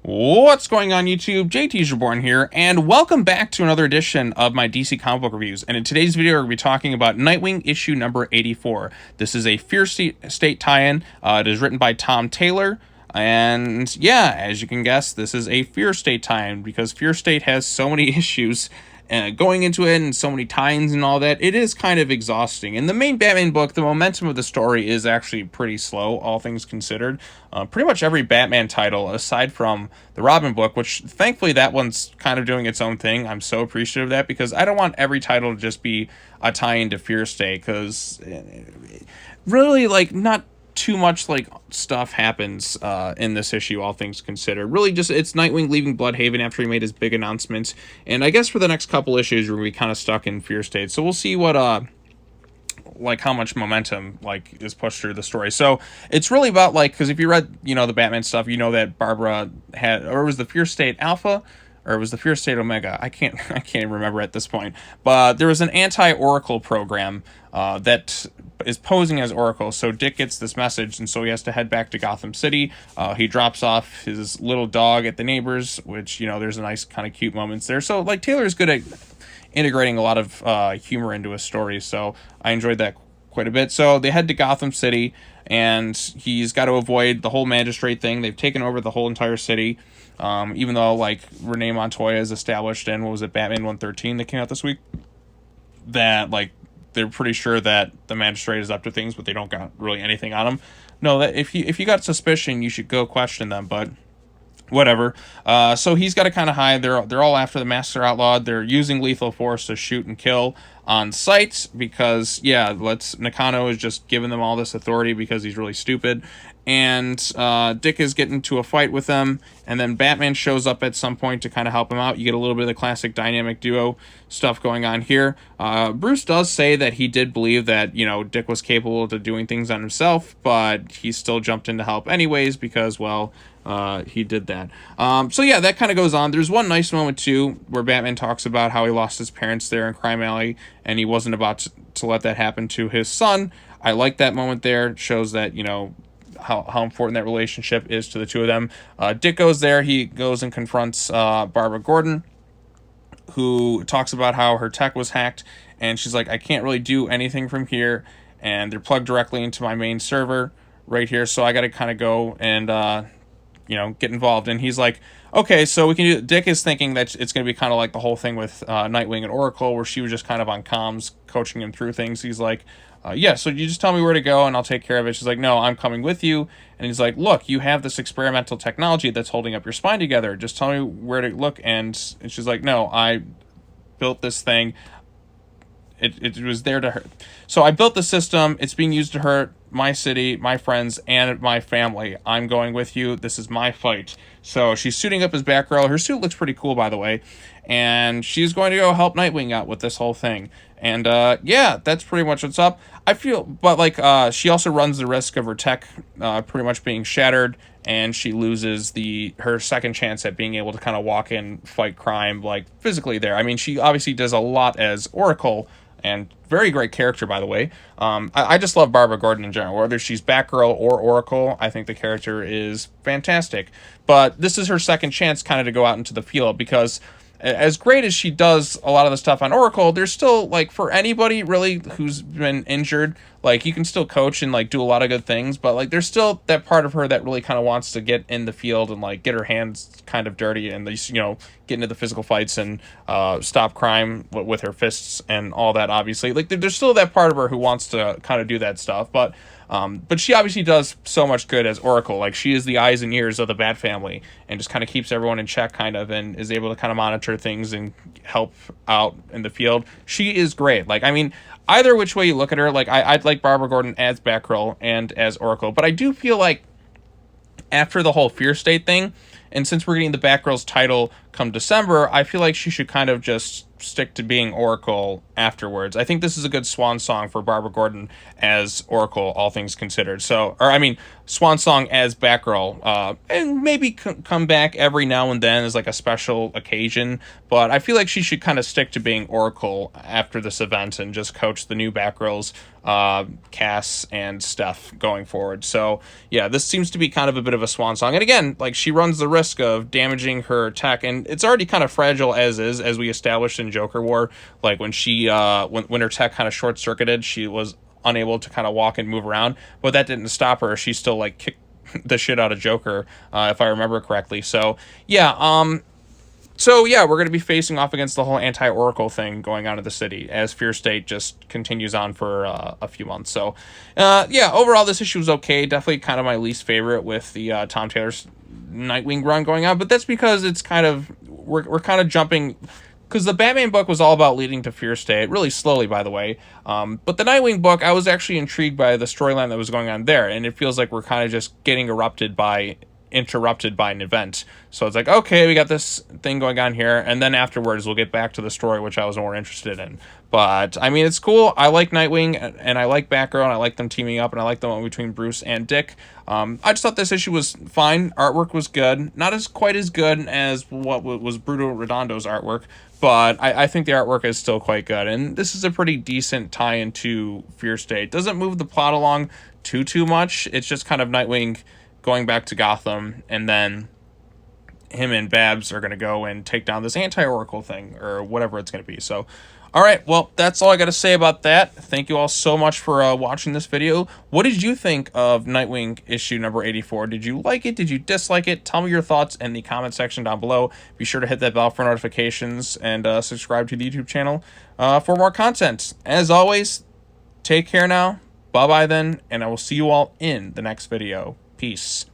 What's going on YouTube? JT's Reborn here, and welcome back to another edition of my DC comic book reviews. And in today's video, we're going to be talking about Nightwing issue number 84. This is a Fear State tie-in. It is written by Tom Taylor. And yeah, as you can guess, this is a Fear State tie-in because Fear State has so many issues going into it and so many tie-ins and all that. It is kind of exhausting. In the main Batman book, the momentum of the story is actually pretty slow, all things considered. Pretty much every Batman title, aside from the Robin book, which thankfully that one's kind of doing its own thing. I'm so appreciative of that because I don't want every title to just be a tie-in to Fear State, because really, like, not too much like stuff happens in this issue, all things considered. Really just it's Nightwing leaving Bloodhaven after he made his big announcement, and I guess for the next couple issues we're gonna be kind of stuck in Fear State, so we'll see what like how much momentum like is pushed through the story. So it's really about, like, because if you read the Batman stuff, you know that Barbara had, or it was the Fear State Alpha, or it was the Fear State Omega. I can't even remember at this point. But there was an anti-Oracle program that is posing as Oracle. So Dick gets this message, and so he has to head back to Gotham City. He drops off his little dog at the neighbors, which, there's a nice kind of cute moments there. So, like, Taylor's good at integrating a lot of humor into his stories. So I enjoyed that quite a bit. So they head to Gotham City, and he's got to avoid the whole magistrate thing. They've taken over the whole entire city. Even though, like, Renee Montoya is established in, what was it, Batman 113 that came out this week, that, like, they're pretty sure that the magistrate is up to things, but they don't got really anything on him. No, that if you got suspicion, you should go question them, but whatever. So he's got to kind of hide. They're all after the Master Outlawed. They're using lethal force to shoot and kill on sight because, yeah, Nakano is just giving them all this authority because he's really stupid. And Dick is getting into a fight with them, and then Batman shows up at some point to kind of help him out. You get a little bit of the classic dynamic duo stuff going on here. Bruce does say that he did believe that, Dick was capable of doing things on himself, but he still jumped in to help anyways because, well, he did that. So yeah, that kind of goes on. There's one nice moment too where Batman talks about how he lost his parents there in Crime Alley, and he wasn't about to let that happen to his son. I like that moment there. It shows that, how important that relationship is to the two of them. Dick goes there. He goes and confronts Barbara Gordon, who talks about how her tech was hacked, and she's like, I can't really do anything from here, and they're plugged directly into my main server right here, so I got to kind of go and get involved. And he's like, okay, so we can do. Dick is thinking that it's going to be kind of like the whole thing with Nightwing and Oracle, where she was just kind of on comms coaching him through things. He's like, yeah, so you just tell me where to go and I'll take care of it. She's like, no, I'm coming with you. And he's like, look, you have this experimental technology that's holding up your spine together. Just tell me where to look. And she's like, no, I built this thing. It was there to hurt. So I built the system. It's being used to hurt my city, my friends, and my family. I'm going with you. This is my fight. So she's suiting up as Batgirl. Her suit looks pretty cool, by the way. And she's going to go help Nightwing out with this whole thing. And yeah, that's pretty much what's up. I feel, but like, she also runs the risk of her tech pretty much being shattered, and she loses her second chance at being able to kind of walk in, fight crime, like, physically there. I mean, she obviously does a lot as Oracle, and very great character, by the way. I just love Barbara Gordon in general. Whether she's Batgirl or Oracle, I think the character is fantastic. But this is her second chance kind of to go out into the field, because as great as she does a lot of the stuff on Oracle, there's still, like, for anybody really who's been injured, like, you can still coach and, like, do a lot of good things, but, like, there's still that part of her that really kind of wants to get in the field and, like, get her hands kind of dirty and, get into the physical fights and stop crime with her fists and all that, obviously. Like, there's still that part of her who wants to kind of do that stuff, but she obviously does so much good as Oracle. Like, she is the eyes and ears of the Bat family and just kind of keeps everyone in check, kind of, and is able to kind of monitor things and help out in the field. She is great. Like, I mean, either which way you look at her, like, I'd like Barbara Gordon as Batgirl and as Oracle, but I do feel like after the whole Fear State thing, and since we're getting the Batgirl's title come December, I feel like she should kind of just stick to being Oracle afterwards. I think this is a good swan song for Barbara Gordon as Oracle, all things considered. So, or I mean, swan song as Batgirl, and maybe come back every now and then as like a special occasion. But I feel like she should kind of stick to being Oracle after this event and just coach the new Batgirls, Cass and Steph going forward. So yeah, this seems to be kind of a bit of a swan song. And again, like, she runs the risk of damaging her tech, and it's already kind of fragile as is, as we established in Joker War. Like when she when her tech kind of short circuited, she was unable to kind of walk and move around, but that didn't stop her. She still like kicked the shit out of Joker, if I remember correctly. So yeah, we're going to be facing off against the whole anti-Oracle thing going on in the city as Fear State just continues on for a few months. So, yeah, overall, this issue was okay. Definitely kind of my least favorite with the Tom Taylor's Nightwing run going on. But that's because it's kind of, we're kind of jumping, because the Batman book was all about leading to Fear State, really slowly, by the way. But the Nightwing book, I was actually intrigued by the storyline that was going on there. And it feels like we're kind of just getting interrupted by an event. So it's like, okay, we got this thing going on here, and then afterwards we'll get back to the story, which I was more interested in. But I mean, it's cool. I like Nightwing, and I like Batgirl, and I like them teaming up, and I like the one between Bruce and Dick. I just thought this issue was fine. Artwork was good, not as quite as good as what was Bruno Redondo's artwork, but I think the artwork is still quite good, and this is a pretty decent tie-in to Fear State. Doesn't move the plot along too much. It's just kind of Nightwing going back to Gotham, and then him and Babs are going to go and take down this anti-Oracle thing, or whatever it's going to be. So, all right, well, that's all I got to say about that. Thank you all so much for watching this video. What did you think of Nightwing issue number 84? Did you like it? Did you dislike it? Tell me your thoughts in the comment section down below. Be sure to hit that bell for notifications, and subscribe to the YouTube channel for more content. As always, take care now. Bye-bye then, and I will see you all in the next video. Peace.